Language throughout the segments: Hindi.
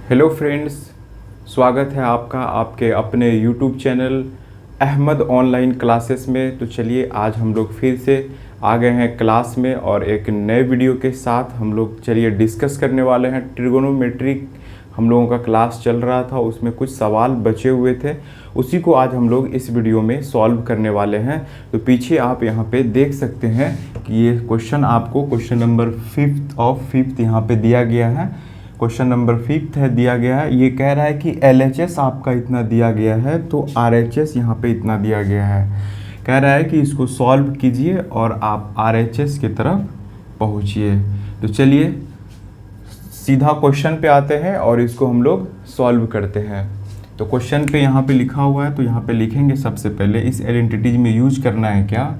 हेलो फ्रेंड्स, स्वागत है आपका आपके अपने YouTube channel Ahmad online classes में। तो चलिए आज हम लोग फिर से आ गए हैं क्लास में और एक नए वीडियो के साथ हम लोग चलिए डिस्कस करने वाले हैं। ट्रिगोनोमेट्रिक हम लोगों का क्लास चल रहा था, उसमें कुछ सवाल बचे हुए थे, उसी को आज हम लोग इस वीडियो में सॉल्व करने वाले हैं। तो पीछे आप यहाँ पे देख सकते हैं कि ये क्वेश्चन आपको क्वेश्चन नंबर 5 यहाँ पे दिया गया है। क्वेश्चन नंबर 5 है दिया गया है। ये कह रहा है कि LHS आपका इतना दिया गया है तो RHS यहाँ पे इतना दिया गया है। कह रहा है कि इसको सॉल्व कीजिए और आप RHS की तरफ पहुँचिए। तो चलिए सीधा क्वेश्चन पे आते हैं और इसको हम लोग सॉल्व करते हैं। तो क्वेश्चन पे यहाँ पे लिखा हुआ है, तो यहाँ पे लिखेंगे सबसे पहले इस आइडेंटिटीज में यूज करना है क्या।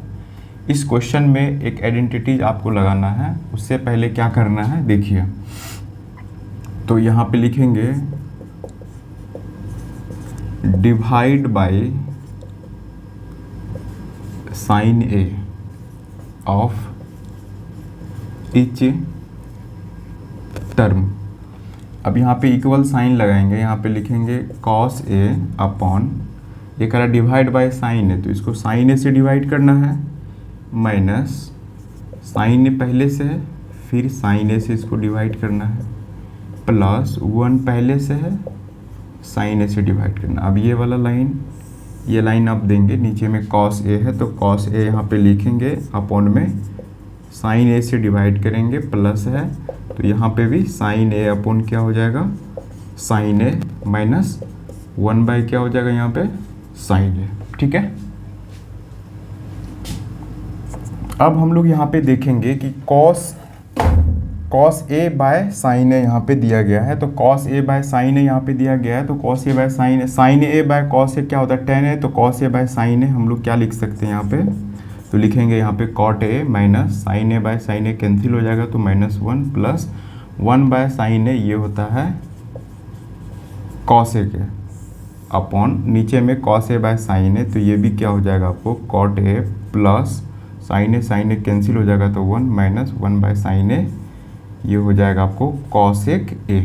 इस क्वेश्चन में एक आइडेंटिटीज आपको लगाना है। उससे पहले क्या करना है देखिए, तो यहाँ पे लिखेंगे divide by sine A of each term. अब यहाँ पे इक्वल साइन लगाएंगे, यहाँ पे लिखेंगे कॉस ए अपॉन, ये करा डिवाइड बाय साइन ए, तो इसको साइन ए से डिवाइड करना है, माइनस साइन ए पहले से है फिर साइन ए से इसको डिवाइड करना है, प्लस 1 पहले से है साइन ए से डिवाइड करना। अब ये वाला लाइन, ये लाइन आप देंगे, नीचे में कॉस ए है तो कॉस ए यहाँ पे लिखेंगे, अपॉन में साइन ए से डिवाइड करेंगे, प्लस है तो यहाँ पे भी साइन ए अपॉन क्या हो जाएगा साइन ए, माइनस 1 बाय क्या हो जाएगा यहाँ पे साइन ए। ठीक है, अब हम लोग यहाँ पे देखेंगे कि cos A by sine A यहाँ पे दिया गया है। तो cos A by sine A यहाँ पे दिया गया है, तो cos A by sine A by cos A क्या होता है tan ए, तो cos A by sine A हम लोग क्या लिख सकते हैं यहाँ पे, तो लिखेंगे यहाँ पे cot A minus sine A by sine A cancel हो जाएगा तो -1 प्लस 1 बाय साइन ए, ये होता है कॉस ए के, अपॉन नीचे में cos A by sine A, तो ये भी क्या हो जाएगा आपको cot A plus sine A cancel हो जाएगा तो 1 माइनस 1 बाय साइन ए, ये हो जाएगा आपको कॉसेक ए।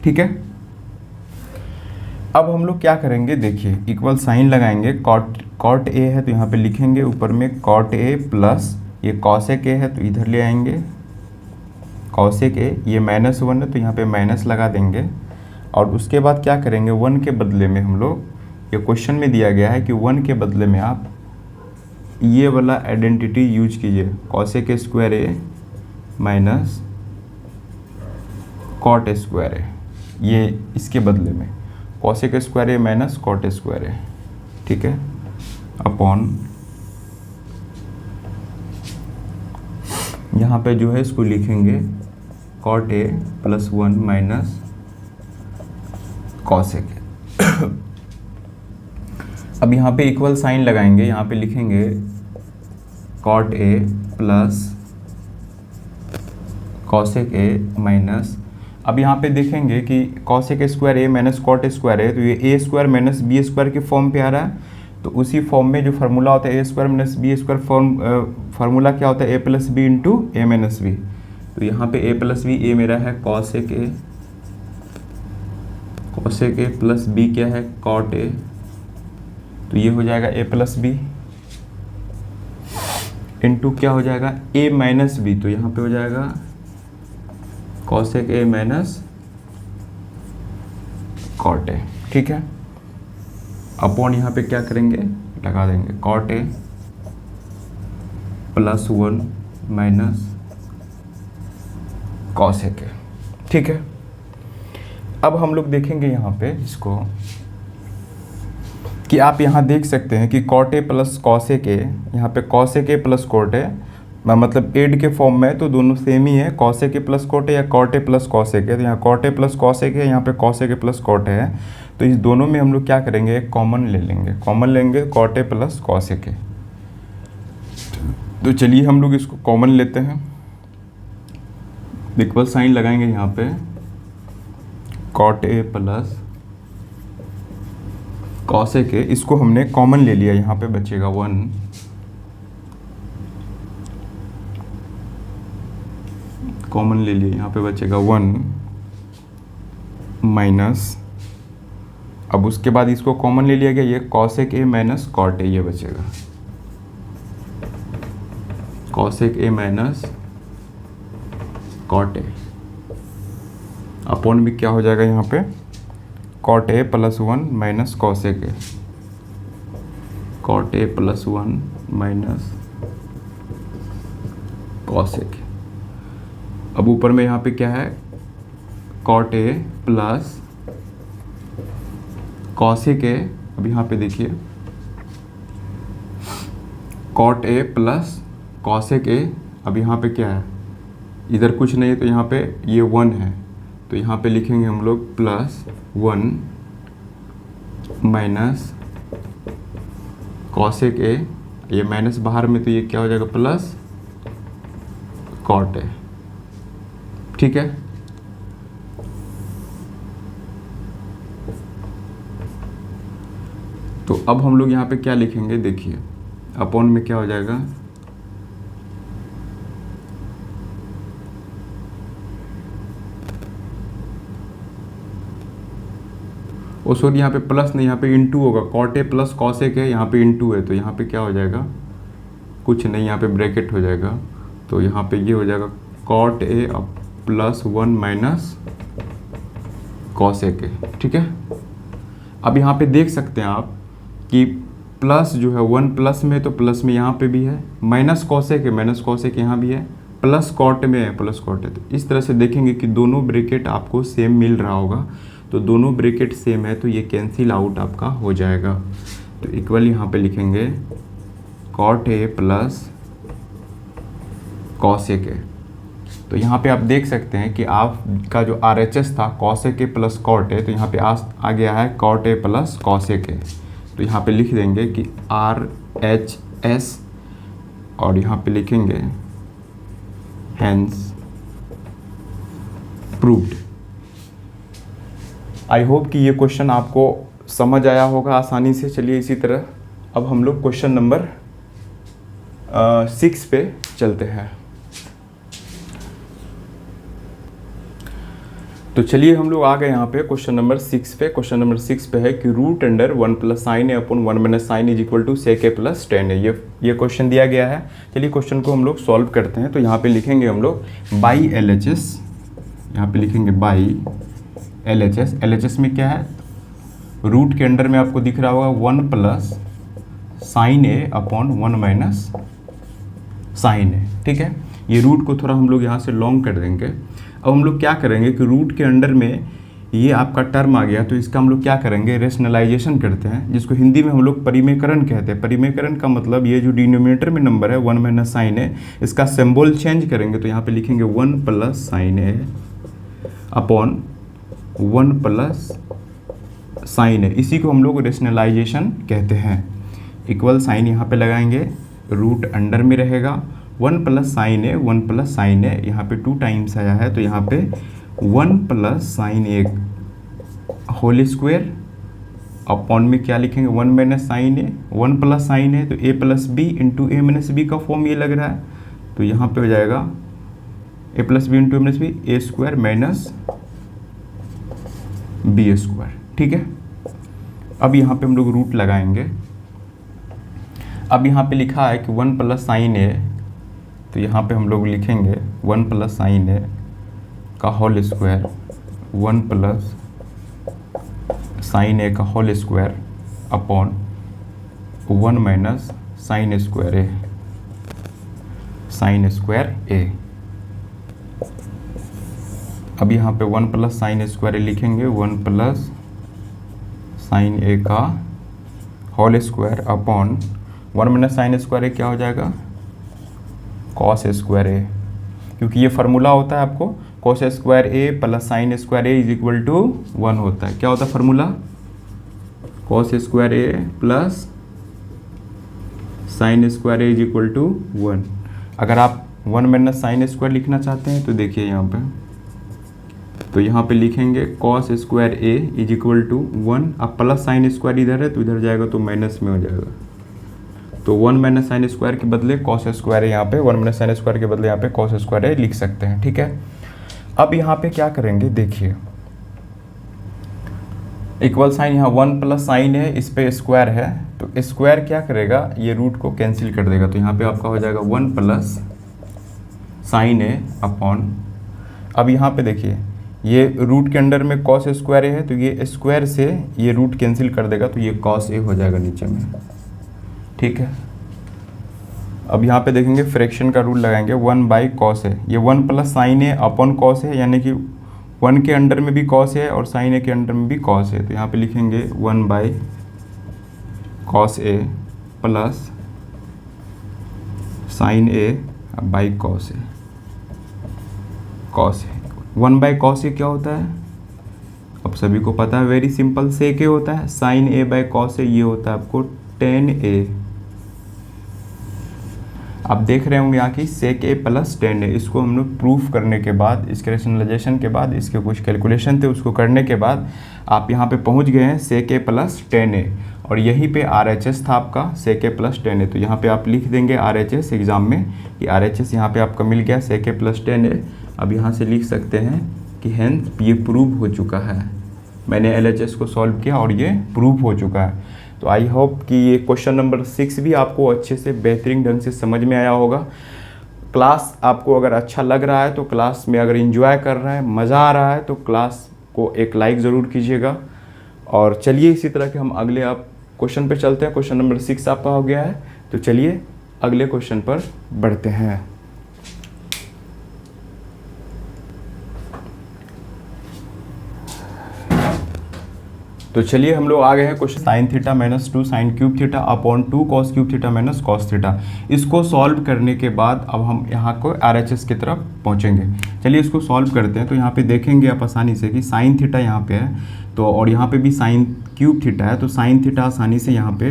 ठीक है, अब हम लोग क्या करेंगे देखिए, इक्वल साइन लगाएंगे, कॉट ए है तो यहाँ पे लिखेंगे ऊपर में कॉट ए प्लस ये कॉसेक ए है तो इधर ले आएंगे कॉसेक ए, ये -1 है तो यहाँ पे माइनस लगा देंगे। और उसके बाद क्या करेंगे, 1 के बदले में हम लोग, ये क्वेश्चन में दिया गया है कि 1 के बदले में आप ये वाला आइडेंटिटी यूज कीजिए, cosec square A minus cot square A, ये इसके बदले में cosec square A minus cot square A. ठीक है, अपॉन यहाँ पे जो है इसको लिखेंगे cot A plus 1 minus cosec A. अब यहाँ पे इक्वल साइन लगाएंगे, यहाँ पे लिखेंगे cot A plus cosec A minus, अब यहाँ पे देखेंगे कि cosec square A minus cot square है तो ये ए स्क्वायर माइनस बी स्क्वायर के फॉर्म पे आ रहा है, तो उसी फॉर्म में जो फार्मूला होता है A square minus B square formula क्या होता है A plus B into A minus B. तो यहाँ पे ए प्लस बी, ए मेरा है कॉसेक ए प्लस बी क्या है कॉट ए, तो ये हो जाएगा ए प्लस बी इंटू क्या हो जाएगा ए माइनस बी, तो यहाँ पे हो जाएगा cosec A minus cot A. ठीक है, अपॉन यहाँ पे क्या करेंगे लगा देंगे cot A plus 1 minus cosec A. ठीक है, अब हम लोग देखेंगे यहाँ पे इसको कि आप यहाँ देख सकते हैं कि cot A plus cosec A, यहाँ पे cosec A plus cot A मतलब एड के फॉर्म में, तो दोनों सेम ही है, cosec A plus cot A या cot A plus cosec A, तो यहाँ कॉट ए प्लस कॉसेक है, यहाँ पे कॉसेक ए प्लस कॉट है। तो इस दोनों में हम लोग क्या करेंगे एक कॉमन ले लेंगे, कॉमन लेंगे cot A plus cosec A. तो चलिए हम लोग इसको कॉमन लेते हैं, इक्वल साइन लगाएंगे यहाँ पे cot A plus cosec A, इसको हमने कॉमन ले लिया, यहाँ पे बचेगा 1 कॉमन ले लिए, यहाँ पे बचेगा 1 माइनस, अब उसके बाद इसको कॉमन ले लिया गया, ये cosec A minus cot A ये बचेगा, cosec A minus cot A upon में क्या हो जाएगा यहाँ पे cot A plus 1 minus cosec A, cot A plus 1 minus cosec A. अब ऊपर में यहाँ पे क्या है cot A plus cosec A, अब यहाँ पे देखिए cot A plus cosec A, अब यहाँ पे क्या है इधर कुछ नहीं है तो यहाँ पे ये 1 है, तो यहाँ पे लिखेंगे हम लोग प्लस 1 माइनस कॉसेक ए, ये माइनस बाहर में तो ये क्या हो जाएगा प्लस कॉट ए, ठीक है। तो अब हम लोग यहाँ पे क्या लिखेंगे देखिए, अपॉन में क्या हो जाएगा ओ सॉरी यहाँ पे प्लस नहीं, यहाँ पे इंटू होगा, कॉट ए प्लस कॉसेक है, यहाँ पे इंटू है तो यहाँ पे क्या हो जाएगा कुछ नहीं, यहाँ पे ब्रैकेट हो जाएगा, तो यहाँ पे ये हो जाएगा cot A plus 1 minus cosec A, ठीक है। अब यहाँ पे देख सकते हैं आप कि प्लस जो है 1 प्लस में तो प्लस में यहाँ पे भी है, माइनस कॉसेक है, माइनस कॉसेक यहाँ भी है, प्लस कॉट में है, प्लस कॉट है। तो इस तरह से देखेंगे कि दोनों ब्रैकेट आपको सेम मिल रहा होगा, तो दोनों ब्रैकेट सेम है तो ये कैंसिल आउट आपका हो जाएगा। तो इक्वल यहाँ पे लिखेंगे cot A plus cosec A. तो यहाँ पे आप देख सकते हैं कि आपका जो RHS था cosec A plus cot A, तो यहाँ पे आ गया है cot A plus cosec A. तो यहाँ पे लिख देंगे कि RHS और यहाँ पे लिखेंगे हैंस प्रूव्ड। आई होप कि ये क्वेश्चन आपको समझ आया होगा आसानी से। चलिए इसी तरह अब हम लोग क्वेश्चन नंबर 6 पे चलते हैं। तो चलिए हम लोग आ गए यहाँ पे क्वेश्चन नंबर 6 पे। क्वेश्चन नंबर 6 पे है कि root under 1 plus sine A upon 1 minus sine is equal to sec A plus tan A, ये क्वेश्चन दिया गया है। चलिए क्वेश्चन को हम लोग सॉल्व करते हैं। तो यहाँ पे लिखेंगे हम लोग बाई LHS, यहाँ पे लिखेंगे बाई LHS। LHS में क्या है रूट के अंडर में आपको दिख रहा होगा 1 plus sine A upon 1 minus sine A, ठीक है। ये रूट को थोड़ा हम लोग यहाँ से लॉन्ग कर देंगे। अब हम लोग क्या करेंगे कि रूट के अंडर में ये आपका टर्म आ गया तो इसका हम लोग क्या करेंगे रेशनलाइजेशन करते हैं, जिसको हिंदी में हम लोग परिमेयकरण कहते हैं। परिमेयकरण का मतलब ये जो डिनोमिनेटर में नंबर है 1 माइनस साइन ए, इसका सिंबल चेंज करेंगे। तो यहाँ पे लिखेंगे 1 plus sine A upon 1 plus sine ए, इसी को हम लोग रेशनलाइजेशन कहते हैं। इक्वल साइन यहाँ पे लगाएंगे, रूट अंडर में रहेगा 1 plus sine A, 1 plus sine A, यहाँ पे 2 टाइम्स आया है तो यहाँ पे 1 प्लस साइन ए होल स्क्वायर अपॉन में क्या लिखेंगे 1 minus sine A, 1 plus sine A तो ए plus B into A minus B का फॉर्म ये लग रहा है, तो यहाँ पे हो जाएगा ए plus B into A minus B, A square minus B square, ठीक है। अब यहाँ पे हम लोग रूट लगाएंगे। अब यहाँ पे लिखा है कि 1 प्लस साइन ए, तो यहाँ पे हम लोग लिखेंगे 1 प्लस साइन ए का whole square, 1 plus sine A का whole square upon 1 minus sine square A, sine square A. अब यहाँ पे 1 प्लस साइन स्क्वायर ए लिखेंगे, 1 प्लस साइन ए का whole square upon 1 minus sine square A क्या हो जाएगा कॉस स्क्वायर ए, क्योंकि ये फार्मूला होता है आपको cos square A plus sine square A is equal to 1 होता है। क्या होता है formula cos square A plus sine square A is equal to 1। अगर आप 1 माइनस साइन स्क्वायर लिखना चाहते हैं तो देखिए यहाँ पे, तो यहाँ पे लिखेंगे cos square A is equal to 1। अब प्लस साइन स्क्वायर इधर है तो इधर जाएगा तो माइनस में हो जाएगा, तो 1 माइनस साइन स्क्वायर के बदले कॉस स्क्वायर है, यहाँ पे 1 माइनस साइन स्क्वायर के बदले यहाँ पे कॉस स्क्वायर है लिख सकते हैं, ठीक है। अब यहाँ पे क्या करेंगे देखिए, इक्वल साइन यहाँ 1 प्लस साइन है, इस पे स्क्वायर है, तो स्क्वायर क्या करेगा, ये रूट को कैंसिल कर देगा। तो यहाँ पे आपका हो जाएगा 1 प्लस साइन ए अपॉन, अब यहाँ पे देखिए ये रूट के अंडर में कॉस स्क्वायर है, तो ये स्क्वायर से ये रूट कैंसिल कर देगा, तो ये कॉस ए हो जाएगा नीचे में, ठीक है। अब यहाँ पे देखेंगे फ्रैक्शन का रूल लगाएंगे, 1 बाई कॉस है, ये 1 plus sine A upon cos है, यानी कि 1 के अंडर में भी कॉस है और साइन ए के अंडर में भी कॉस है, तो यहाँ पे लिखेंगे 1 by cos A plus sine A by cos A, cos A 1 by cos A क्या होता है, अब सभी को पता है, वेरी सिंपल, सेक ए होता है, साइन ए बाई कॉस ए ये होता है आपको टेन ए। आप देख रहे होंगे यहाँ की सेक ए प्लस टेन ए, इसको हम लोग प्रूफ करने के बाद, इसके रेशनलाइजेशन के बाद, इसके कुछ कैलकुलेशन थे उसको करने के बाद आप यहाँ पे पहुँच गए हैं सेक ए प्लस टेन ए, और यहीं पे आर एच एस था आपका सेक ए प्लस टेन ए। तो यहाँ पे आप लिख देंगे आर एच एस एग्ज़ाम में कि आर एच एस यहाँ पे आपका मिल गया सेक ए प्लस टेन ए। अब यहाँ से लिख सकते हैं कि हेंस ये प्रूव हो चुका है, मैंने एल एच एस को सॉल्व किया और ये प्रूव हो चुका है। तो आई होप कि ये क्वेश्चन नंबर 6 भी आपको अच्छे से बेहतरीन ढंग से समझ में आया होगा। क्लास आपको अगर अच्छा लग रहा है तो क्लास में अगर एंजॉय कर रहा है, मज़ा आ रहा है तो क्लास को एक लाइक ज़रूर कीजिएगा। और चलिए इसी तरह के हम अगले आप क्वेश्चन पे चलते हैं। क्वेश्चन नंबर 6 आपका हो गया है, तो चलिए अगले क्वेश्चन पर बढ़ते हैं। तो चलिए हम लोग आ गए हैं question sine theta minus 2 sine cube theta upon 2 cos cube theta minus cos theta. इसको सॉल्व करने के बाद अब हम यहाँ को आरएचएस की तरफ पहुँचेंगे। चलिए इसको सॉल्व करते हैं। तो यहाँ पे देखेंगे आप आसानी से कि साइन थीटा यहाँ पे है, तो और यहाँ पे भी साइन क्यूब थीटा है, तो साइन थीटा आसानी से यहाँ पे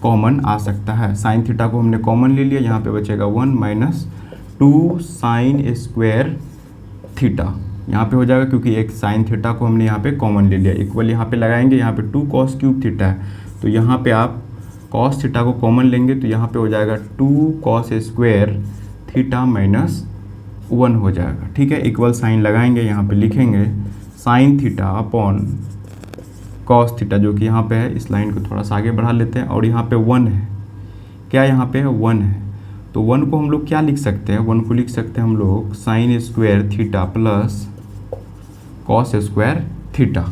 कॉमन आ सकता है। साइन थीटा को हमने कॉमन ले लिया, यहाँ पे बचेगा 1 माइनस 2 साइन स्क्वायर थीटा, यहाँ पे हो जाएगा क्योंकि एक साइन थीटा को हमने यहाँ पे कॉमन ले लिया। इक्वल यहाँ पे लगाएंगे, यहाँ पे 2 कॉस क्यूब थीटा है, तो यहाँ पे आप कॉस थीटा को कॉमन लेंगे तो यहाँ पे हो जाएगा 2 कॉस स्क्वायर थीटा माइनस 1 हो जाएगा। ठीक है, इक्वल साइन लगाएंगे, यहाँ पे लिखेंगे sine theta upon cos theta, जो कि यहाँ पे है। इस लाइन को थोड़ा सा आगे बढ़ा लेते हैं, और यहाँ पे 1 है, क्या यहाँ पे है 1 है, तो 1 को हम लोग क्या लिख सकते हैं, 1 को लिख सकते हैं हम लोग sine square theta plus cos square theta,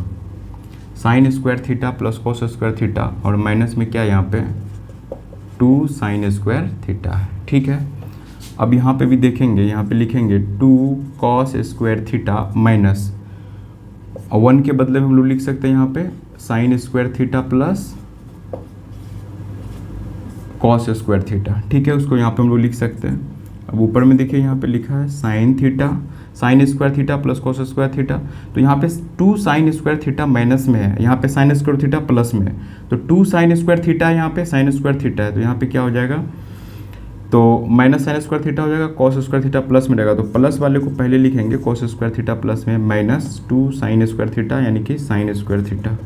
sine square theta plus cos square theta, और माइनस में क्या यहाँ पे 2 साइन स्क्वायर थीटा है। ठीक है, अब यहाँ पे भी देखेंगे, यहाँ पे लिखेंगे 2 कॉस स्क्वायर थीटा माइनस 1 के बदले में हम लोग लिख सकते हैं यहाँ पे sine square theta plus cos square theta. ठीक है, उसको यहाँ पे हम लोग लिख सकते हैं। अब ऊपर में देखिए यहाँ पे लिखा है sine theta sine square theta plus cos square theta, तो यहाँ पे 2 साइन स्क्वायर थीटा माइनस में है, यहाँ पे साइन स्क्वायर थीटा प्लस में है, तो 2 साइन स्क्वायर थीटा है, यहाँ पे साइन स्क्वायर थीटा है, तो यहाँ पे क्या हो जाएगा, तो माइनस साइन स्क्वायर थीटा हो जाएगा, कॉस स्क्वायर थीटा प्लस में रहेगा, तो प्लस वाले को पहले लिखेंगे कॉस स्क्वायर थीटा प्लस में माइनस 2 साइन स्क्वायर थीटा यानी कि साइन स्क्वायर थीटा,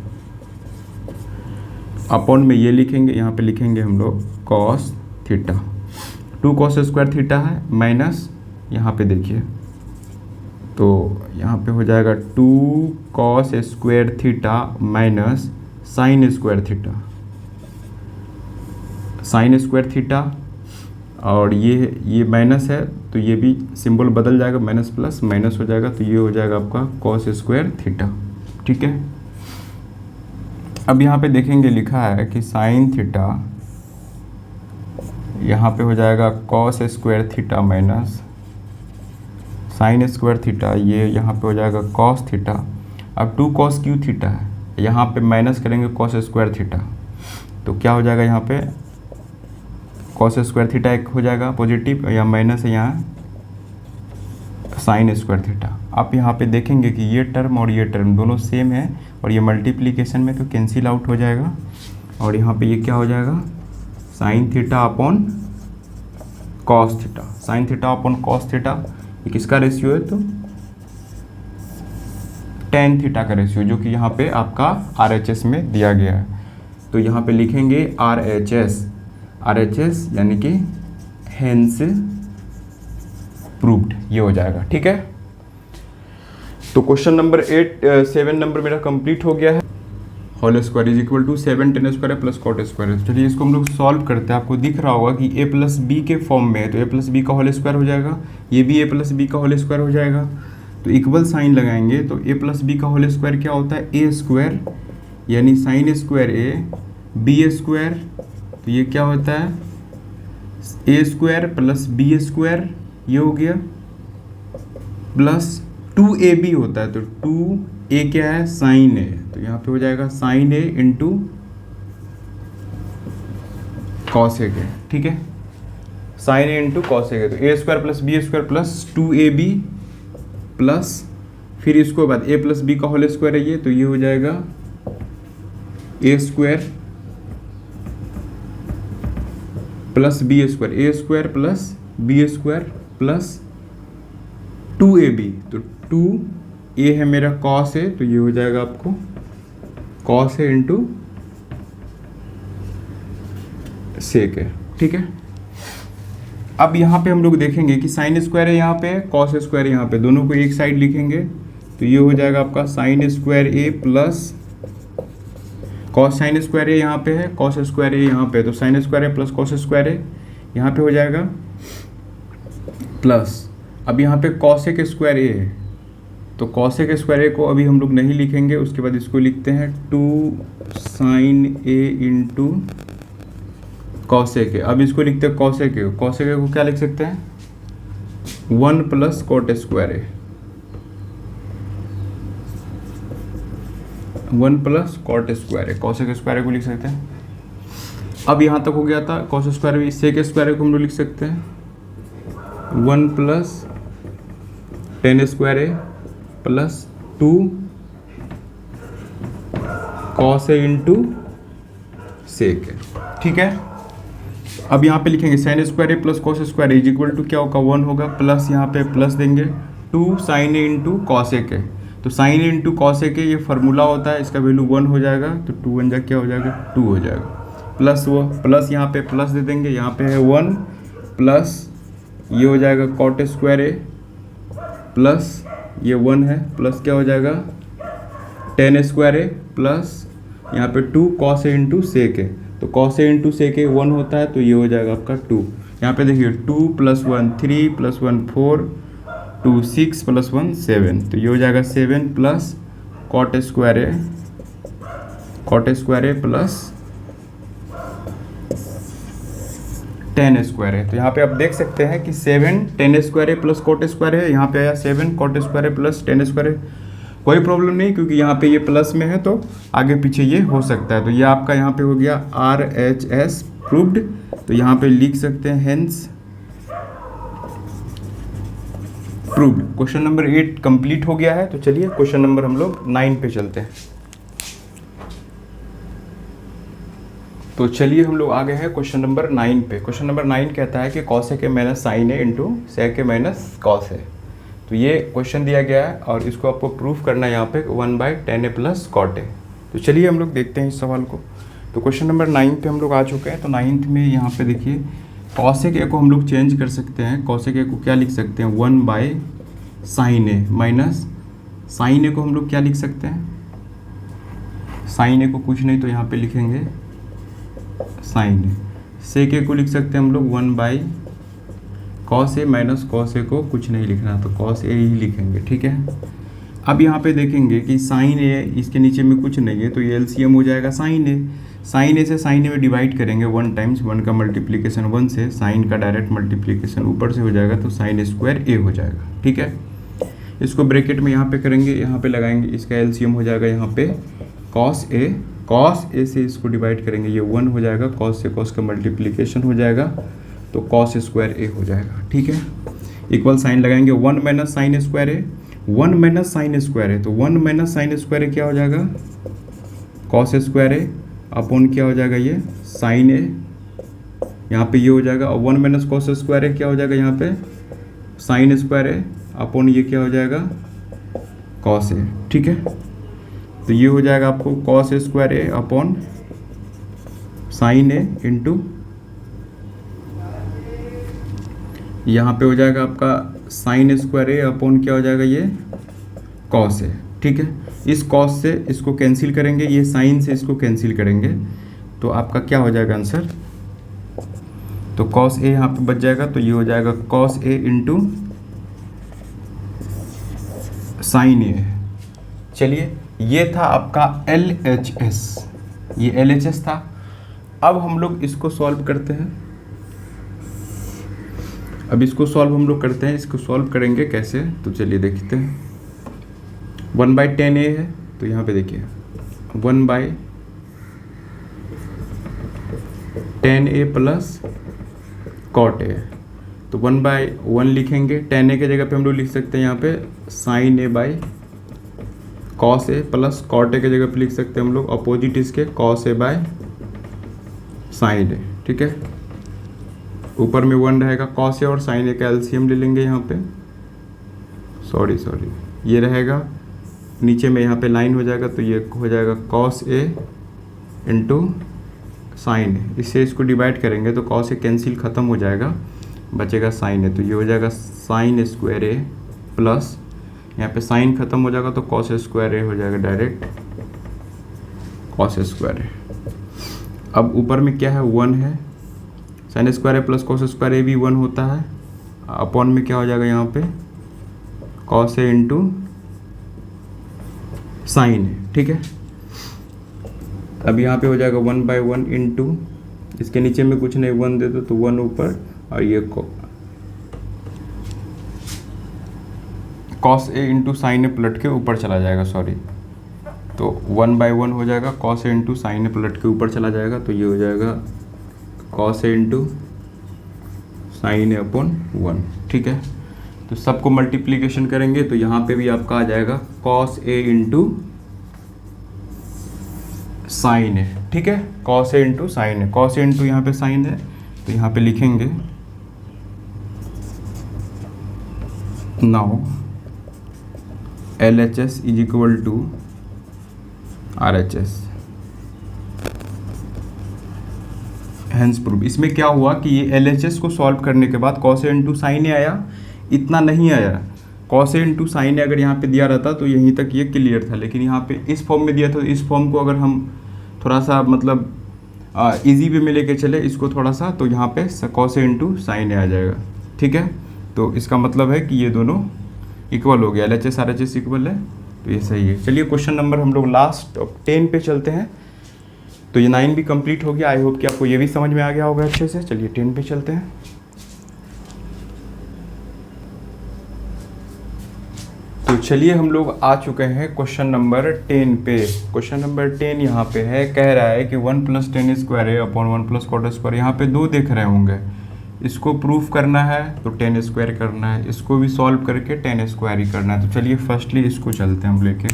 अपॉन में ये लिखेंगे, यहाँ पे लिखेंगे हम लोग cos theta, 2 cos square theta है माइनस, यहाँ पे देखिए तो यहाँ पे हो जाएगा 2 cos square theta minus sine square theta, sine square theta, और ये माइनस है तो ये भी सिंबल बदल जाएगा, माइनस प्लस माइनस हो जाएगा, तो ये हो जाएगा आपका कॉस स्क्वायर थीटा। ठीक है, अब यहाँ पे देखेंगे लिखा है कि साइन थीटा, यहाँ पे हो जाएगा cos square theta minus sine square theta, ये यहाँ पे हो जाएगा कॉस थीटा। अब 2 कॉस क्यू थीटा है, यहाँ पे माइनस करेंगे कॉस स्क्वायर थीटा, तो क्या हो जाएगा यहाँ पे कॉस स्क्वायर थीटा एक हो जाएगा पॉजिटिव, या माइनस है यहाँ साइन स्क्वायर थीटा। आप यहाँ पे देखेंगे कि ये टर्म और ये टर्म दोनों सेम है, और ये मल्टीप्लिकेशन में तो कैंसिल आउट हो जाएगा, और यहाँ पे ये क्या हो जाएगा sine theta upon cos theta, sine theta upon cos theta, ये किसका रेशियो है, तो टेन थीटा का रेशियो, जो कि यहाँ पे आपका आरएचएस में दिया गया है। तो यहाँ पे लिखेंगे आरएचएस, आरएचएस यानी कि हेंस प्रूव्ड, ये हो जाएगा। ठीक है, तो क्वेश्चन नंबर 7 नंबर मेरा कंप्लीट हो गया है। Whole square is equal to 7 tan square plus cot square है। चलिए इसको हम लोग सॉल्व करते हैं। आपको दिख रहा होगा कि a प्लस बी के फॉर्म में है, तो a प्लस बी का होल स्क्वायर हो जाएगा, ये भी a प्लस बी का होल स्क्वायर हो जाएगा। तो इक्वल साइन लगाएंगे तो a प्लस बी का होल स्क्वायर क्या होता है, a स्क्वायर, यानी sine square a B square, तो ये क्या होता है a square plus B square, ये हो गया, प्लस 2ab होता है, तो 2a क्या है, साइन a, तो यहाँ पे हो जाएगा sine a into cos a के, ठीक है, sine a into cos a के। तो a square plus B square plus 2ab plus फिर इसको बाद a प्लस बी का होल स्क्वायर है ये, तो ये हो जाएगा a square plus B square, a square plus B square plus 2ab, तो 2a है मेरा कॉस है, तो ये हो जाएगा आपको कॉस है इंटू सेक है, ठीक है। अब यहाँ पे हम लोग देखेंगे कि साइन स्क्वायर है यहाँ पे, कॉस स्क्वायर है यहाँ पे, दोनों को एक साइड लिखेंगे, तो ये हो जाएगा आपका sign square A plus cos, sign square ए यहाँ पे है, कॉस स्क्वायर ए यहाँ पे, तो sign square A plus cos square ए यहाँ पे हो जाएगा प्लस, अब यहाँ पे कॉसेक स्क्वायर ए है, तो कॉसेक स्क्वायर ए को अभी हम लोग नहीं लिखेंगे, उसके बाद इसको लिखते हैं 2 sine A into cosec A. अब इसको लिखते हैं कॉसेक ए, कॉसेक ए को क्या लिख सकते हैं 1 plus cot square A, 1 plus cot square A, cosec square A को लिख सकते हैं। अब यहाँ तक हो गया था cos square A, sec square A को हम लोग लिख सकते हैं 1 plus tan square A plus 2 cos A into sec है, ठीक है। अब यहाँ पे लिखेंगे sine square A plus cos square is equal to क्या होगा 1 होगा, प्लस यहाँ पे प्लस देंगे 2 sine A into cos A के, तो sign A into cos A के ये फार्मूला होता है, इसका वैल्यू 1 हो जाएगा, तो 2 1 जा क्या हो जाएगा 2 हो जाएगा, प्लस वो प्लस यहाँ पे प्लस दे देंगे, यहाँ पे है 1 प्लस ये हो जाएगा कॉट स्क्वायर ए प्लस ये 1 है, प्लस क्या हो जाएगा टेन स्क्वायर ए प्लस यहाँ पे 2 कॉस ए इंटू सेक ए, तो कॉस ए इंटू सेक ए 1 होता है, तो ये हो जाएगा आपका 2। यहाँ पे देखिए 2 प्लस 1 3 प्लस 1 4 2 6 प्लस 1 7, तो ये हो जाएगा 7 plus cot square A plus tan square है। तो यहाँ पे आप देख सकते हैं कि 7 टेन स्क्वायर है प्लस कॉट स्क्वायर है, यहाँ पे आया 7 कॉट स्क्वायर है प्लस टेन स्क्वायर है, कोई प्रॉब्लम नहीं क्योंकि यहाँ पे ये प्लस में है तो आगे पीछे ये हो सकता है। तो ये आपका यहाँ पे हो गया RHS प्रूव्ड, तो यहाँ पे लिख सकते हैं hence proved. Question number 8 complete हो गया है। तो चलिए क्वेश्चन नंबर हम लोग 9 पे चलते हैं। तो चलिए हम लोग आ गए हैं क्वेश्चन नंबर 9 पे। क्वेश्चन नंबर 9 कहता है कि कॉस ए के minus sine A into sec A minus cos A. तो ये क्वेश्चन दिया गया है और इसको आपको प्रूफ करना है यहाँ पे 1/10 ए प्लस कॉट ए। तो चलिए हम लोग देखते हैं इस सवाल को। तो क्वेश्चन नंबर 9 पे हम लोग आ चुके हैं। तो 9th में यहाँ पे देखिए कॉसेक ए को हम लोग चेंज कर सकते हैं। कॉसेक ए को क्या लिख सकते हैं 1/साइन ए माइनस साइन ए को हम लोग क्या लिख सकते हैं, साइन ए को कुछ नहीं तो यहाँ पे लिखेंगे साइन ए। सेक ए को लिख सकते हैं हम लोग 1/कॉस ए माइनस कॉस ए को कुछ नहीं लिखना तो कॉस ए ही लिखेंगे, ठीक है। अब यहाँ पे देखेंगे कि साइन ए इसके नीचे में कुछ नहीं है तो ये एलसीएम हो जाएगा साइन ए। साइन ए से साइन ए में डिवाइड करेंगे 1 टाइम्स 1 का मल्टीप्लिकेशन 1 से, साइन का डायरेक्ट मल्टीप्लिकेशन ऊपर से हो जाएगा तो साइन स्क्वायर ए हो जाएगा, ठीक है। इसको ब्रैकेट में यहाँ पे करेंगे, यहाँ पे लगाएंगे, इसका एलसीएम हो जाएगा यहाँ पे कॉस ए। कॉस ए से इसको डिवाइड करेंगे ये 1 हो जाएगा, कॉस से कॉस का मल्टीप्लिकेशन हो जाएगा तो कॉस स्क्वायर ए हो जाएगा, ठीक है। इक्वल साइन लगाएंगे 1 माइनस साइन स्क्वायर ए, 1 माइनस साइन स्क्वायर है तो 1 माइनस साइन स्क्वायर ए क्या हो जाएगा कॉस स्क्वायर ए अपॉन क्या हो जाएगा ये साइन ए, यहाँ पे ये हो जाएगा। और 1 माइनस कॉस स्क्वायर ए क्या हो जाएगा यहाँ पे साइन स्क्वायर ए अपॉन ये क्या हो जाएगा कॉस ए, ठीक है। तो ये हो जाएगा आपको cos square A upon sine A into यहाँ पे हो जाएगा आपका साइन स्क्वायर ए अपॉन क्या हो जाएगा ये कॉस ए, ठीक है। इस कॉस से इसको कैंसिल करेंगे, ये साइन से इसको कैंसिल करेंगे, तो आपका क्या हो जाएगा आंसर, तो कॉस ए यहाँ पे बच जाएगा, तो ये हो जाएगा कॉस ए इंटू साइन ए। चलिए ये था आपका LHS, ये LHS था। अब हम लोग इसको सॉल्व करते हैं। अब इसको सॉल्व हम लोग करते हैं, इसको सॉल्व करेंगे कैसे, तो चलिए देखते हैं। 1/10A है, तो यहाँ पे देखिए 1/10A प्लस कॉट ए, तो 1/1 लिखेंगे। 10A की जगह पे हम लोग लिख सकते हैं यहाँ पे sine A by cos A, plus cot A की जगह पे लिख सकते हैं हम लोग अपोजिट इसके cos A by sine A. ठीक है, ऊपर में 1 रहेगा, कॉस ए और साइन ए का एलसीएम ले लेंगे यहाँ पे, सॉरी ये रहेगा, नीचे में यहाँ पे लाइन हो जाएगा, तो ये हो जाएगा कॉस ए इंटू साइन ए। इससे इसको डिवाइड करेंगे तो कॉस ए कैंसिल ख़त्म हो जाएगा, बचेगा साइन ए, तो ये हो जाएगा साइन स्क्वायर ए प्लस यहाँ पे साइन ख़त्म हो जाएगा तो कॉस स्क्वायर ए हो जाएगा, डायरेक्ट कॉस स्क्वायर ए। अब ऊपर में क्या है, 1 है, sign square A plus cos square ए भी 1 होता है, अपॉन में क्या हो जाएगा यहाँ पे cos A into sine A. ठीक है, अब यहाँ पे हो जाएगा 1/1 इंटू, इसके नीचे में कुछ नहीं 1 दे दो तो 1 ऊपर, और ये कॉस ए इंटू साइन ए पलट के ऊपर चला जाएगा, सॉरी, तो 1/1 हो जाएगा, कॉस ए इंटू साइन ए पलट के ऊपर चला जाएगा, तो ये हो जाएगा cos A into sine A upon 1। ठीक है, तो सबको मल्टीप्लीकेशन करेंगे तो यहाँ पे भी आपका आ जाएगा cos A into sine A. ठीक है, cos A into sine A, cos A into यहाँ पे साइन है, तो यहाँ पे लिखेंगे now LHS is equal to RHS, hence proof. इसमें क्या हुआ कि ये LHS को सॉल्व करने के बाद कॉस ए इंटू साइन ए आया, इतना नहीं आया, कॉस ए इंटू साइन ए अगर यहाँ पे दिया रहता तो यहीं तक ये क्लियर था, लेकिन यहाँ पे इस फॉर्म में दिया था, तो इस फॉर्म को अगर हम थोड़ा सा मतलब इजी वे में लेके चले इसको थोड़ा सा, तो यहाँ पे कॉस ए इंटू साइन ए आ जाएगा। ठीक है, तो इसका मतलब है कि ये दोनों इक्वल हो गया, LHS RHS इक्वल है, तो ये सही है। चलिए क्वेश्चन नंबर हम लोग लास्ट 10 पे चलते हैं। तो ये 9 भी कंप्लीट हो गया, आई होप कि आपको ये भी समझ में आ गया होगा अच्छे से। चलिए 10 पे चलते हैं। तो चलिए हम लोग आ चुके हैं क्वेश्चन नंबर 10 पे। क्वेश्चन नंबर 10 यहाँ पे है, कह रहा है कि 1 + tan स्क्वायर ए अपॉन 1 + cot स्क्वायर, यहाँ पे 2 देख रहे होंगे, इसको प्रूफ करना है तो tan स्क्वायर करना है, इसको भी सॉल्व करके tan स्क्वायर ही करना है। तो चलिए फर्स्टली इसको चलते हैं हम लेके,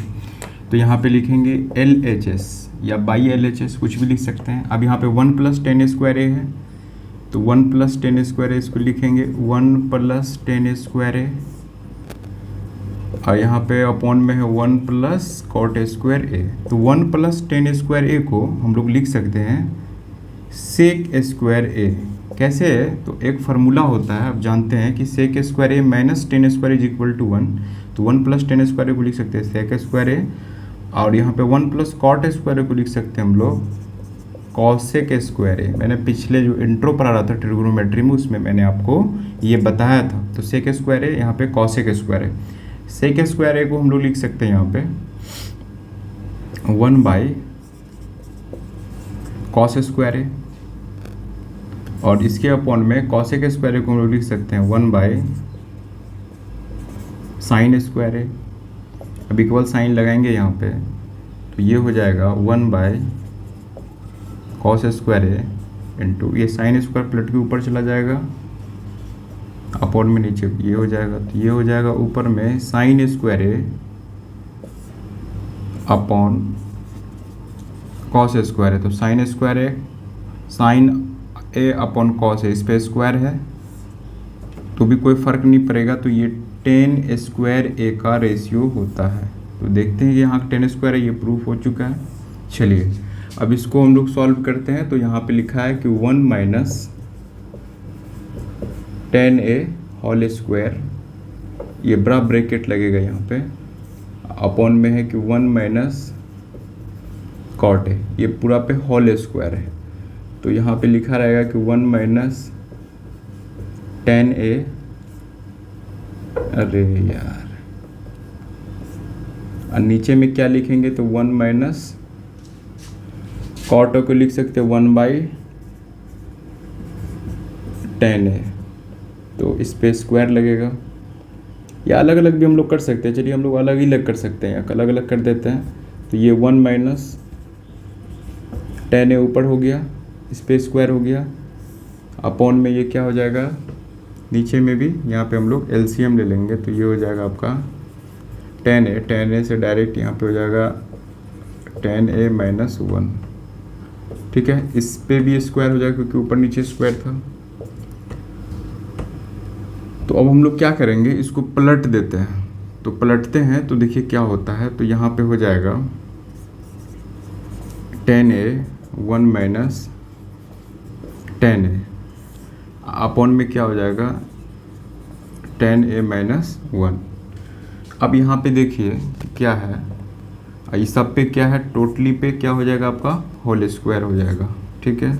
तो यहाँ पे लिखेंगे LHS या बाई LHS कुछ भी लिख सकते हैं। अब यहाँ पे 1 + tan स्क्वायर ए है, तो 1 + tan स्क्वायर ए इसको लिखेंगे 1 + tan स्क्वायर ए, और यहाँ पे अपॉन में है 1 + cot स्क्वायर ए। तो 1 + tan स्क्वायर ए को हम लोग लिख सकते हैं sec स्क्वायर ए। कैसे है, तो एक फार्मूला होता है, आप जानते हैं कि sec square A minus tan square is equal to 1, तो 1 + tan स्क्वायर ए को लिख सकते हैं sec स्क्वायर ए, और यहाँ पे 1 + cot स्क्वायर ए को लिख सकते हैं हम लोग cosec स्क्वायर ए। मैंने पिछले जो इंट्रो पर आ रहा था ट्रिग्नोमेट्री में, उसमें मैंने आपको ये बताया था। तो sec स्क्वायर ए यहाँ पे cosec square A, sec square A को हम लोग लिख सकते हैं यहाँ पे 1/cos स्क्वायर ए, और इसके अपॉन में cosec स्क्वायर ए को हम लोग लिख सकते हैं 1/sin स्क्वायर ए। अब इक्वल साइन लगाएंगे यहाँ पे, तो ये हो जाएगा 1/cos स्क्वायर ए इंटू ये साइन स्क्वायर प्लट के ऊपर चला जाएगा, अपॉन में नीचे ये हो जाएगा, तो ये हो जाएगा ऊपर में साइन स्क्वायर ए अपॉन कॉस स्क्वायर है। तो sign square A, sign A upon cos है, इस पर स्क्वायर है तो भी कोई फ़र्क नहीं पड़ेगा, तो ये tan स्क्वायर ए का रेशियो होता है। तो देखते हैं कि यहाँ tan स्क्वायर है, ये प्रूफ हो चुका है। चलिए अब इसको हम लोग सॉल्व करते हैं। तो यहाँ पे लिखा है कि 1 - tan a होल स्क्वायर, ये बड़ा ब्रैकेट लगेगा यहाँ पे, अपॉन में है कि 1 माइनस कॉट है, ये पूरा पे होल स्क्वायर है, तो यहाँ पे लिखा रहेगा कि 1 माइनस tan A, अरे यार, और नीचे में क्या लिखेंगे तो 1 माइनस कॉट को लिख सकते हैं 1 बाई tan A, तो इस पे स्क्वायर लगेगा, या अलग अलग भी हम लोग कर सकते हैं। चलिए हम लोग अलग ही अलग कर सकते हैं, अलग अलग कर देते हैं। तो ये 1 माइनस tan A ऊपर हो गया, इस पे स्क्वायर हो गया, अपॉन में ये क्या हो जाएगा, नीचे में भी यहाँ पे हम लोग एलसीएम ले लेंगे, तो ये हो जाएगा आपका tan A से डायरेक्ट यहाँ पे हो जाएगा tan A माइनस 1, ठीक है। इस पे भी स्क्वायर हो जाएगा क्योंकि ऊपर नीचे स्क्वायर था। तो अब हम लोग क्या करेंगे, इसको पलट देते हैं। तो पलटते हैं तो देखिए क्या होता है, तो यहाँ पे हो जाएगा tan A 1 minus tan A, upon में क्या हो जाएगा tan A माइनस 1। अब यहाँ पे देखिए क्या है, इस सब पे क्या है, टोटली पे क्या हो जाएगा आपका होल स्क्वायर हो जाएगा, ठीक है।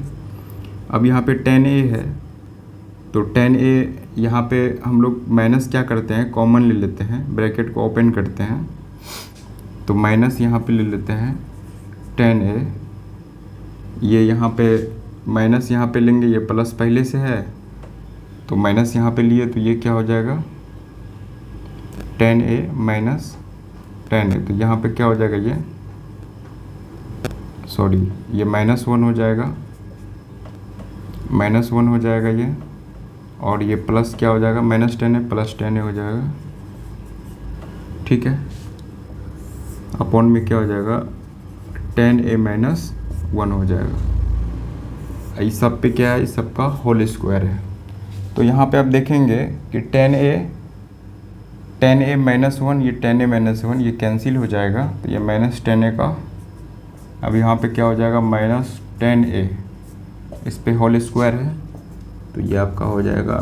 अब यहाँ पे tan A है, तो tan A यहाँ पे हम लोग माइनस क्या करते हैं, कॉमन ले लेते हैं, ब्रैकेट को ओपन करते हैं, तो माइनस यहाँ पे ले लेते हैं tan A, ये यहाँ पे माइनस यहाँ पे लेंगे, ये प्लस पहले से है तो माइनस यहाँ पे लिए, तो ये क्या हो जाएगा tan A minus tan A, तो यहाँ पे क्या हो जाएगा, ये सॉरी ये -1 हो जाएगा, -1 हो जाएगा ये, और ये प्लस क्या हो जाएगा -tan A plus tan A हो जाएगा, ठीक है। अपॉन में क्या हो जाएगा tan A माइनस 1 हो जाएगा। इस सब पे क्या है, इस सब का होल स्क्वायर है। तो यहाँ पे आप देखेंगे कि tan A माइनस 1, ये tan A माइनस 1 ये कैंसिल हो जाएगा, तो ये माइनस tan A का, अब यहाँ पे क्या हो जाएगा माइनस tan A, इस पे होल स्क्वायर है, तो ये आपका हो जाएगा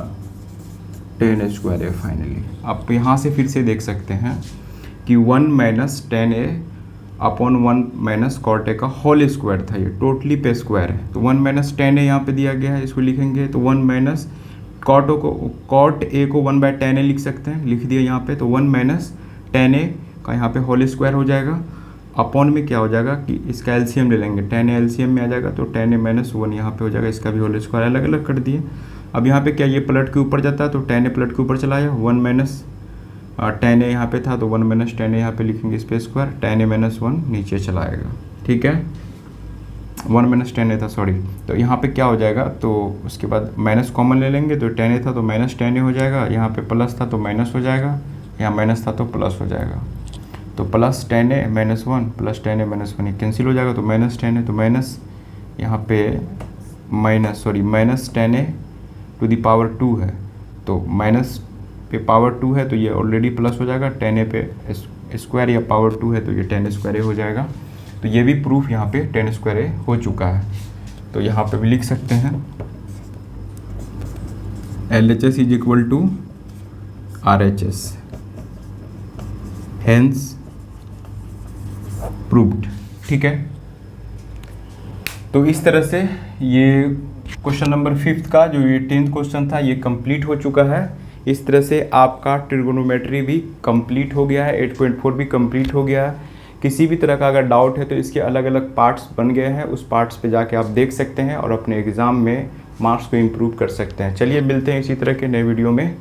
tan स्क्वायर है फाइनली। आप यहाँ से फिर से देख सकते हैं कि 1 minus tan A upon 1 minus cot A का होल स्क्वायर था, ये टोटली पे स्क्वायर है, तो 1 माइनस tan A यहाँ पे दिया गया है, इसको लिखेंगे तो 1 माइनस कॉट A को 1 बाय tan A लिख सकते हैं, लिख दिया यहाँ पे, तो 1 माइनस tan A का यहाँ पे होल स्क्वायर हो जाएगा, अपॉन में क्या हो जाएगा कि इसका एलसीएम ले लेंगे, tan A एलसीएम में आ जाएगा, तो tan A माइनस 1 यहाँ पे हो जाएगा, इसका भी होल स्क्वायर अलग अलग कर दिए। अब यहाँ पे क्या, ये पलट के ऊपर जाता है, तो tan A पलट के ऊपर चला आया, 1 माइनस tan A यहाँ पे था, तो 1 माइनस tan A यहाँ पे लिखेंगे, इस पे स्क्वायर, tan A माइनस 1 नीचे चला आएगा, ठीक है। 1 माइनस tan A था, सॉरी, तो यहाँ पे क्या हो जाएगा, तो उसके बाद माइनस कॉमन ले लेंगे, तो tan A था तो माइनस tan A हो जाएगा, यहाँ पे प्लस था तो माइनस हो जाएगा, यहाँ माइनस था तो प्लस हो जाएगा, तो plus tan A minus 1 plus tan A minus 1 ये कैंसिल हो जाएगा, तो माइनस tan A, तो माइनस यहाँ पे minus tan A to the power 2 है, तो माइनस पे पावर 2 है तो ये ऑलरेडी प्लस हो जाएगा, tan A पे स्क्वायर या पावर 2 है तो ये tan स्क्वायर A हो जाएगा। तो ये भी प्रूफ यहाँ पे tan स्क्वायर A हो चुका है, तो यहाँ पे भी लिख सकते हैं LHS is equal to RHS, hence proved, ठीक है। तो इस तरह से ये क्वेश्चन नंबर 5 का जो ये 10th क्वेश्चन था ये कंप्लीट हो चुका है। इस तरह से आपका ट्रिगोनोमेट्री भी कंप्लीट हो गया है, 8.4 भी कंप्लीट हो गया है। किसी भी तरह का अगर डाउट है तो इसके अलग अलग पार्ट्स बन गए हैं, उस पार्ट्स पे जाके आप देख सकते हैं और अपने एग्ज़ाम में मार्क्स को इम्प्रूव कर सकते हैं। चलिए मिलते हैं इसी तरह के नए वीडियो में।